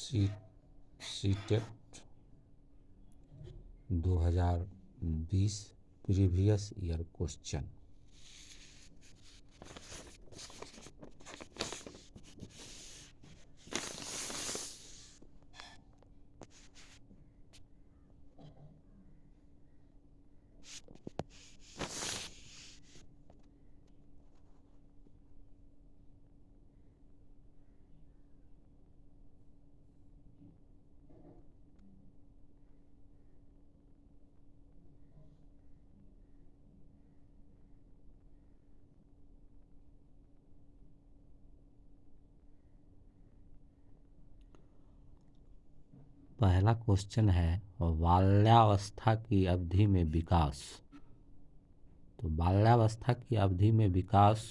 सी CTET 2020 previous year question. पहला question है बाल्यावस्था की अवधि में विकास। तो बाल्यावस्था की अवधि में विकास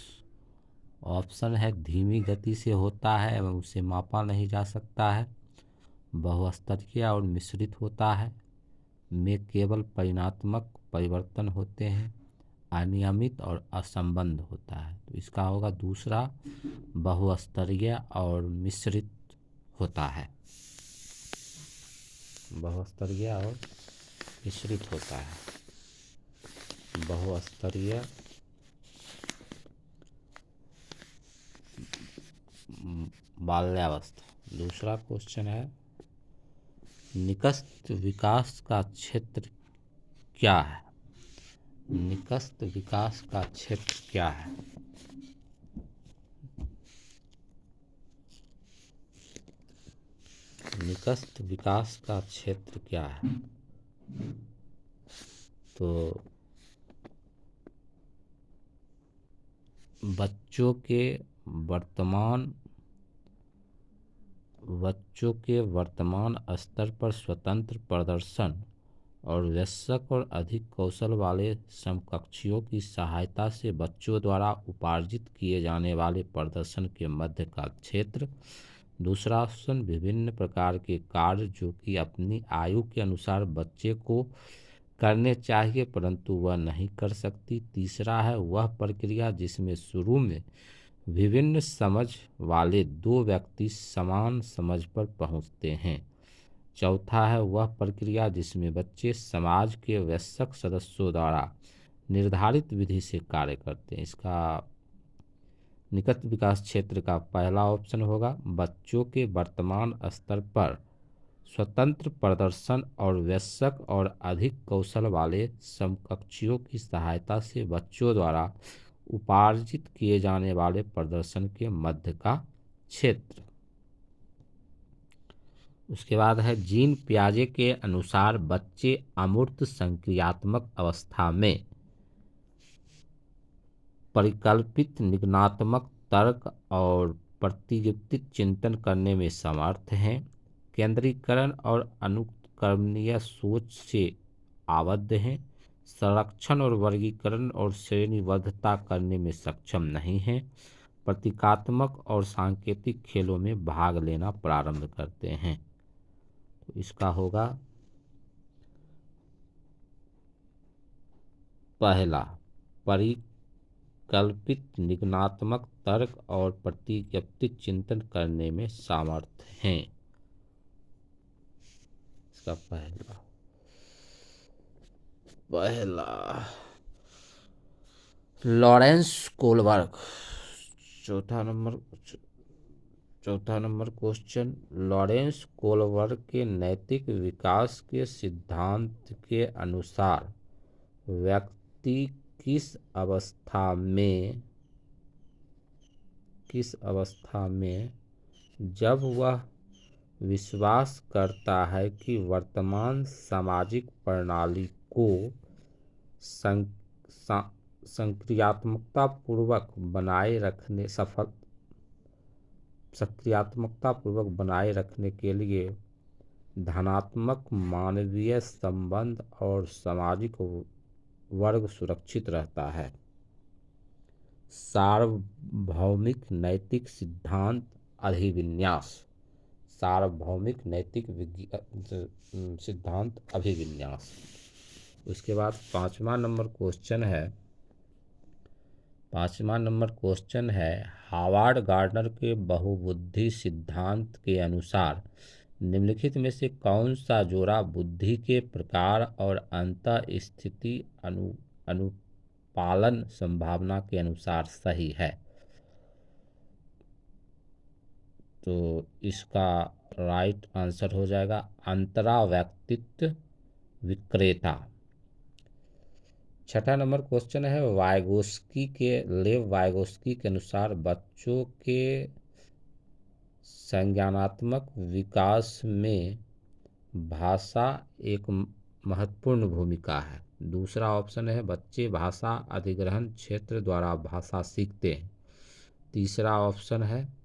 ऑप्शन है धीमी गति से होता है एवं उसे मापा नहीं जा सकता है, बहुस्तरीय और मिश्रित होता है, में केवल परिणात्मक परिवर्तन होते हैं, अनियमित और असंबद्ध होता है। तो इसका होगा दूसरा, बहुस्तरीय और मिश्रित होता है। बहुस्तरीय और मिश्रित होता है। बहुस्तरीय बाल्यावस्था। दूसरा क्वेश्चन है निकस्त विकास का क्षेत्र क्या है? निकस्त विकास का क्षेत्र क्या है? निकस्त विकास का क्षेत्र क्या है? तो बच्चों के वर्तमान स्तर पर स्वतंत्र प्रदर्शन और वयस्क और अधिक कौशल वाले समकक्षियों की सहायता से बच्चों द्वारा उपार्जित किए जाने वाले प्रदर्शन के मध्य का क्षेत्र। दूसरा ऑप्शन विभिन्न प्रकार के कार्य जो कि अपनी आयु के अनुसार बच्चे को करने चाहिए परंतु वह नहीं कर सकती। तीसरा है वह प्रक्रिया जिसमें शुरू में विभिन्न समझ वाले दो व्यक्ति समान समझ पर पहुंचते हैं। चौथा है वह प्रक्रिया जिसमें बच्चे समाज के वयस्क सदस्यों द्वारा निर्धारित विधि से कार्य करते हैं। इसका निकट विकास क्षेत्र का पहला ऑप्शन होगा बच्चों के वर्तमान स्तर पर स्वतंत्र प्रदर्शन और वयस्क और अधिक कौशल वाले समकक्षियों की सहायता से बच्चों द्वारा उपार्जित किए जाने वाले प्रदर्शन के मध्य का क्षेत्र। उसके बाद है जीन पियाजे के अनुसार बच्चे अमूर्त संक्रियात्मक अवस्था में परिकल्पित निगमनात्मक तर्क और प्रतियुक्तिक चिंतन करने में समर्थ हैं, केंद्रीकरण और अनुकरणीय सोच से आबद्ध हैं, संरक्षण और वर्गीकरण और श्रेणीबद्धता करने में सक्षम नहीं हैं, प्रतीकात्मक और सांकेतिक खेलों में भाग लेना प्रारंभ करते हैं। तो इसका होगा पहला, परिकल्पित निगमनात्मक तर्क और प्रतियुक्तिक चिंतन करने में सामर्थ्य हैं। इसका पहला लॉरेंस कोलबर्ग। चौथा नंबर क्वेश्चन लॉरेंस कोलबर्ग के नैतिक विकास के सिद्धांत के अनुसार व्यक्ति किस अवस्था में जब वह विश्वास करता है कि वर्तमान सामाजिक प्रणाली को सक्रियात्मकता पूर्वक बनाए रखने के लिए धनात्मक मानवीय संबंध और सामाजिक वर्ग सुरक्षित रहता है। सार्वभौमिक नैतिक सिद्धांत अभिविन्यास। सार्वभौमिक नैतिक सिद्धांत अभिविन्यास। उसके बाद पांचवा नंबर क्वेश्चन है हार्वर्ड गार्डनर के बहुबुद्धि सिद्धांत के अनुसार निम्नलिखित में से कौन सा जोड़ा बुद्धि के प्रकार और अंतः स्थिति अनुपालन संभावना के अनुसार सही है? तो इसका राइट आंसर हो जाएगा अंतरा व्यक्तित्व विक्रेता। छठा नंबर क्वेश्चन है लेव वाइगोस्की के अनुसार बच्चों के संज्ञानात्मक विकास में भाषा एक महत्वपूर्ण भूमिका है। दूसरा ऑप्शन है बच्चे भाषा अधिग्रहण क्षेत्र द्वारा भाषा सीखते हैं। तीसरा ऑप्शन है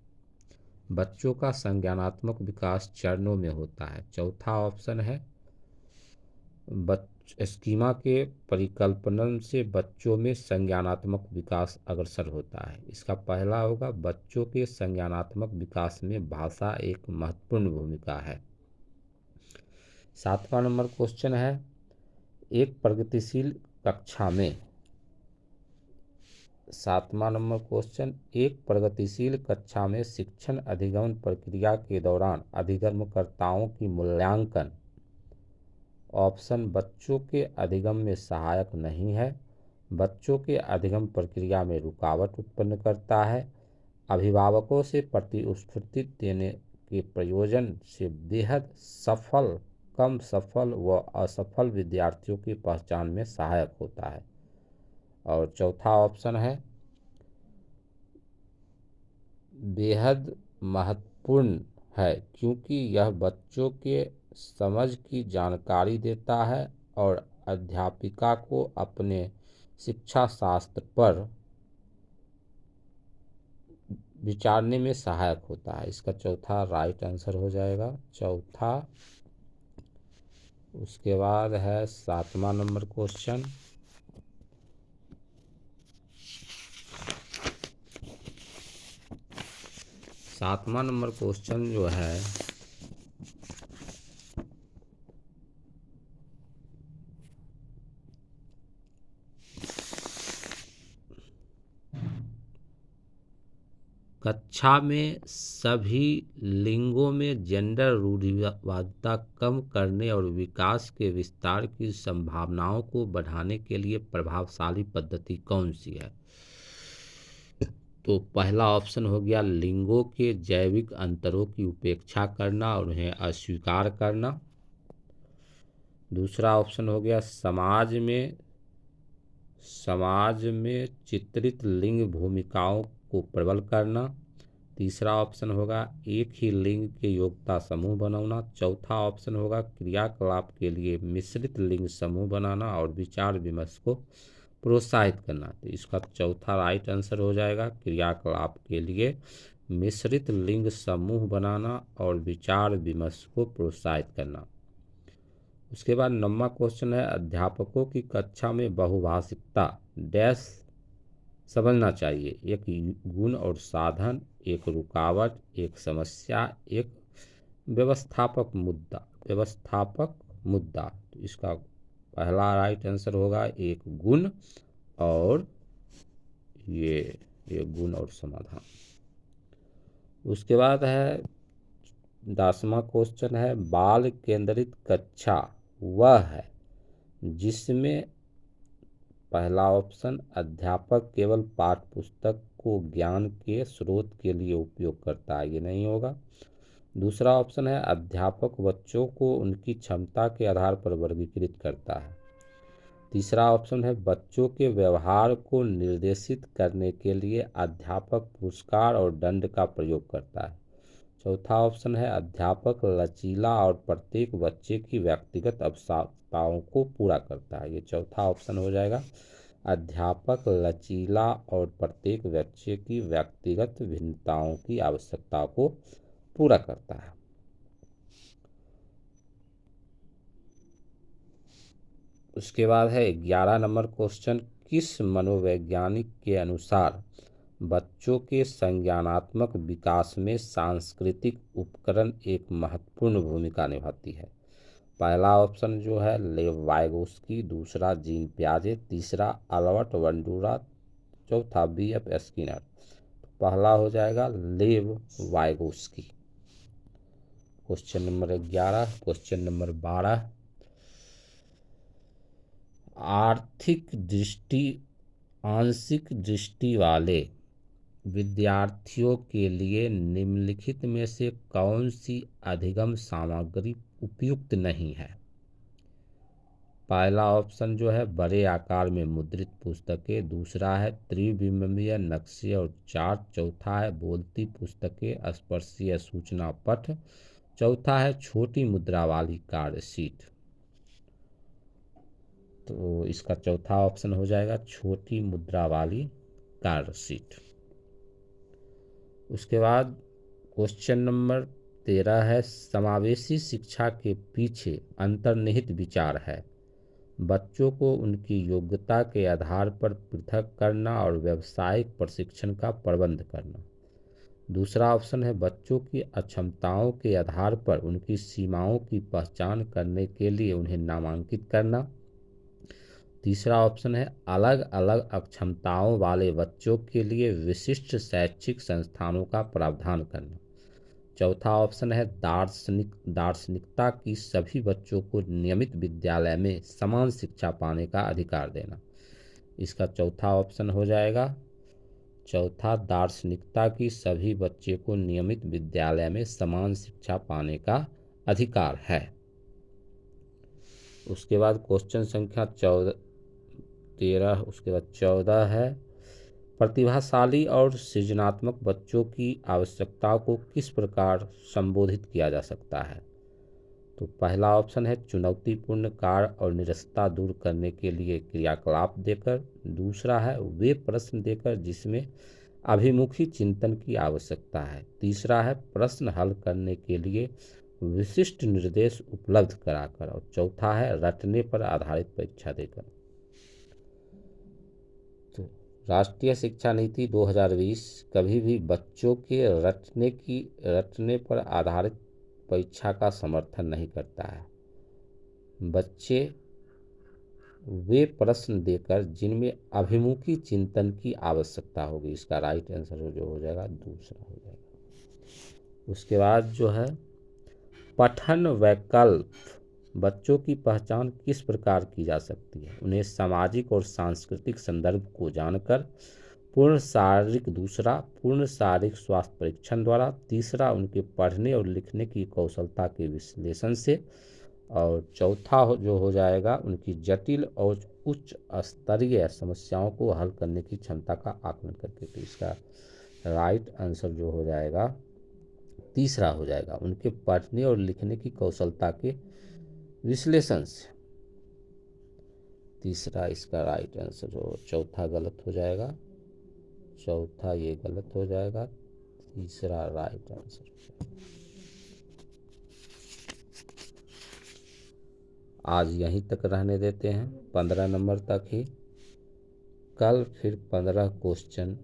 बच्चों का संज्ञानात्मक विकास चरणों में होता है। चौथा ऑप्शन है स्कीमा के परिकल्पनन से बच्चों में संज्ञानात्मक विकास अग्रसर होता है। इसका पहला होगा बच्चों के संज्ञानात्मक विकास में भाषा एक महत्वपूर्ण भूमिका है। सातवां नंबर क्वेश्चन है एक प्रगतिशील कक्षा में सातवां नंबर क्वेश्चन एक प्रगतिशील कक्षा में शिक्षण अधिगमन प्रक्रिया के दौरान अधिगमनकर्ताओं की मूल्यांकन ऑप्शन बच्चों के अधिगम में सहायक नहीं है, बच्चों के अधिगम प्रक्रिया में रुकावट उत्पन्न करता है, अभिभावकों से प्रतिस्फूर्ति देने के प्रयोजन से बेहद सफल कम सफल व असफल विद्यार्थियों की पहचान में सहायक होता है। और चौथा ऑप्शन है बेहद महत्वपूर्ण है क्योंकि यह बच्चों के समझ की जानकारी देता है और अध्यापिका को अपने शिक्षा शास्त्र पर विचारने में सहायक होता है। इसका चौथा राइट आंसर हो जाएगा चौथा। उसके बाद है सातवां नंबर क्वेश्चन सातवां नंबर क्वेश्चन जो है कक्षा में सभी लिंगों में जेंडर रूढ़िवादिता कम करने और विकास के विस्तार की संभावनाओं को बढ़ाने के लिए प्रभावशाली पद्धति कौन सी है? तो पहला ऑप्शन हो गया लिंगों के जैविक अंतरों की उपेक्षा करना और उन्हें अस्वीकार करना। दूसरा ऑप्शन हो गया समाज में चित्रित लिंग भूमिकाओं को प्रबल करना। तीसरा ऑप्शन होगा एक ही लिंग के योग्यता समूह बनाना। चौथा ऑप्शन होगा क्रियाकलाप के लिए मिश्रित लिंग समूह बनाना और विचार विमर्श को प्रोत्साहित करना। तो इसका चौथा राइट आंसर हो जाएगा क्रियाकलाप के लिए मिश्रित लिंग समूह बनाना और विचार विमर्श को प्रोत्साहित करना। उसके बाद 9वां क्वेश्चन है अध्यापकों की कक्षा में बहुभाषिकता डैश समझना चाहिए। एक गुण और साधन, एक रुकावट, एक समस्या, एक व्यवस्थापक मुद्दा। तो इसका पहला राइट आंसर होगा एक गुण और ये गुण और समाधान। उसके बाद है 10वां क्वेश्चन है बाल केंद्रित कक्षा वह है जिसमें पहला ऑप्शन अध्यापक केवल पाठ्य पुस्तक को ज्ञान के स्रोत के लिए उपयोग करता है, ये नहीं होगा। दूसरा ऑप्शन है अध्यापक बच्चों को उनकी क्षमता के आधार पर वर्गीकृत करता है। तीसरा ऑप्शन है बच्चों के व्यवहार को निर्देशित करने के लिए अध्यापक पुरस्कार और दंड का प्रयोग करता है। चौथा ऑप्शन है अध्यापक लचीला और प्रत्येक बच्चे की व्यक्तिगत आवश्यकताओं को पूरा करता है। ये चौथा ऑप्शन हो जाएगा अध्यापक लचीला और प्रत्येक बच्चे की व्यक्तिगत भिन्नताओं की आवश्यकता को पूरा करता है। उसके बाद है 11 नंबर क्वेश्चन किस मनोवैज्ञानिक के अनुसार बच्चों के संज्ञानात्मक विकास में सांस्कृतिक उपकरण एक महत्वपूर्ण भूमिका निभाती है? पहला ऑप्शन जो है लेव वाइगोस्की, दूसरा जीन पियाजे, तीसरा अल्बर्ट बंडूरा, चौथा बीएफ स्किनर। पहला हो जाएगा लेव Vygotsky. Question number 11, question number 12, आंशिक दृष्टि वाले विद्यार्थियों के लिए निम्नलिखित में से कौन सी अधिगम सामग्री उपयुक्त नहीं है। पहला ऑप्शन जो है बड़े आकार में मुद्रित पुस्तकें, दूसरा है त्रिविमीय नक्शे और चार्ट, चौथा है बोलती पुस्तकें, स्पर्शीय सूचना पट, चौथा है छोटी मुद्रा वाली कार्ड शीट। तो इसका चौथा ऑप्शन हो जाएगा छोटी मुद्रा वाली कार्ड शीट। उसके बाद क्वेश्चन नंबर 13 है समावेशी शिक्षा के पीछे अंतर्निहित विचार है। बच्चों को उनकी योग्यता के आधार पर पृथक करना और व्यावसायिक प्रशिक्षण का प्रबंध करना। दूसरा ऑप्शन है बच्चों की अक्षमताओं के आधार पर उनकी सीमाओं की पहचान करने के लिए उन्हें नामांकित करना। तीसरा ऑप्शन है अलग अलग अक्षमताओं वाले बच्चों के लिए विशिष्ट शैक्षिक संस्थानों का प्रावधान करना। चौथा ऑप्शन है दार्शनिकता की सभी बच्चों को नियमित विद्यालय में समान शिक्षा पाने का अधिकार देना। इसका चौथा ऑप्शन हो जाएगा चौथा, दार्शनिकता की सभी बच्चे को नियमित विद्यालय में समान शिक्षा पाने का अधिकार है। उसके बाद क्वेश्चन संख्या 13, उसके बाद 14 है प्रतिभाशाली और सृजनात्मक बच्चों की आवश्यकताओं को किस प्रकार संबोधित किया जा सकता है। तो पहला ऑप्शन है चुनौतीपूर्ण कार्य और निरस्ता दूर करने के लिए क्रियाकलाप देकर, दूसरा है वे प्रश्न देकर जिसमें अभिमुखी चिंतन की आवश्यकता है, तीसरा है प्रश्न हल करने के लिए विशिष्ट निर्देश उपलब्ध कराकर, और चौथा है रटने पर आधारित परीक्षा देकर। तो राष्ट्रीय शिक्षा नीति 2020 कभी भी बच्चों के रटने पर आधारित परीक्षा का समर्थन नहीं करता है। बच्चे वे प्रश्न देकर जिनमें अभिमुखी चिंतन की आवश्यकता होगी। इसका राइट आंसर जो हो जाएगा दूसरा हो जाएगा। उसके बाद जो है पठन वैकल्प बच्चों की पहचान किस प्रकार की जा सकती है। उन्हें सामाजिक और सांस्कृतिक संदर्भ को जानकर, पूर्ण शारीरिक स्वास्थ्य परीक्षण द्वारा, तीसरा उनके पढ़ने और लिखने की कौशलता के विश्लेषण से, और चौथा जो हो जाएगा उनकी जटिल और उच्च स्तरीय समस्याओं को हल करने की क्षमता का आकलन करके। तो इसका राइट आंसर जो हो जाएगा तीसरा हो जाएगा उनके पढ़ने और लिखने की कौशलता के विश्लेषण से। तीसरा इसका राइट आंसर हो, चौथा गलत हो जाएगा, चौथा ये गलत हो जाएगा, तीसरा राइट आंसर। आज यहीं तक रहने देते हैं, 15 नंबर तक ही। कल फिर 15 क्वेश्चन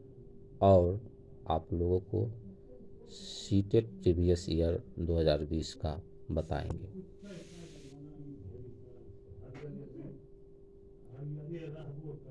और आप लोगों को सीटेट प्रीवियस ईयर 2020 का बताएंगे।